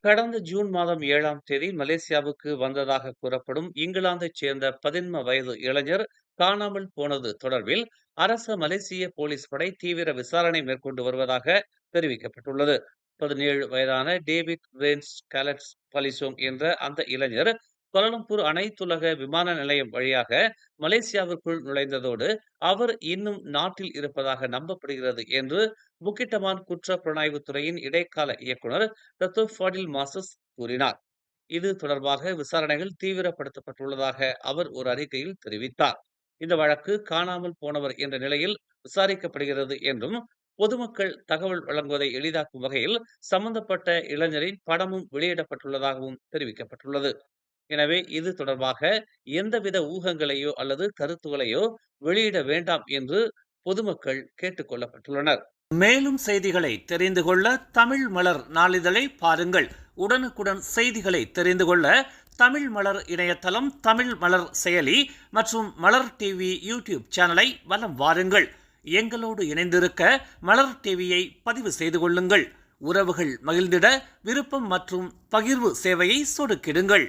கடந்த ஜூன் மாதம் 7ஆம் தேதி மலேசியாவுக்கு வந்ததாக கூறப்படும் இங்கிலாந்தைச் சேர்ந்த 11 வயது இளைஞர் காணாமல் போனது தொடர்பில் அரச மலேசிய போலீஸ் படை தீவிர விசாரணை மேற்கொண்டு வருவதாக தெரிவிக்கப்பட்டுள்ளது. 17 வயதான டேவிட் ரேன்ஸ் கலட்ஸ் பலிசோங் என்ற அந்த இளைஞர் கோலாலம்பூர் அனைத்துலக விமான நிலையம் வழியாக மலேசியாவிற்குள் நுழைந்ததோடு அவர் இன்னும் நாட்டில் இருப்பதாக நம்பப்படுகிறது என்று புக்கிட்டமான் குற்ற புலனாய்வுத் துறையின் இடைக்கால இயக்குனர் டத்தோ ஃபாடில் மாசஸ் கூறினார். இது தொடர்பாக விசாரணைகள் தீவிரப்படுத்தப்பட்டுள்ளதாக அவர் ஒரு அறிக்கையில் தெரிவித்தார். இந்த வழக்கு காணாமல் போனவர் என்ற நிலையில் விசாரிக்கப்படுகிறது என்றும், பொதுமக்கள் தகவல் வழங்குவதை எளிதாக்கும் வகையில் சம்பந்தப்பட்ட இளைஞரின் படமும் வெளியிடப்பட்டுள்ளதாகவும் தெரிவிக்கப்பட்டுள்ளது. எனவே இது தொடர்பாக எந்தவித ஊகங்களையோ அல்லது கருத்துகளையோ வெளியிட வேண்டாம் என்று பொதுமக்கள் கேட்டுக் கொள்ளப்பட்டுள்ளனர். மேலும் செய்திகளை தெரிந்து கொள்ள தமிழ் மலர் நாளிதழை பாருங்கள். உடனுக்குடன் செய்திகளை தெரிந்து கொள்ள தமிழ் மலர் இணையதளம், தமிழ் மலர் செயலி மற்றும் மலர் டிவி யூடியூப் சேனலை வலம் வாருங்கள். எங்களோடு இணைந்திருக்க மலர் டிவியை பதிவு செய்து கொள்ளுங்கள். உறவுகள் மகிழ்ந்திட விருப்பம் மற்றும் பகிர்வு சேவையை சொடுக்கிடுங்கள்.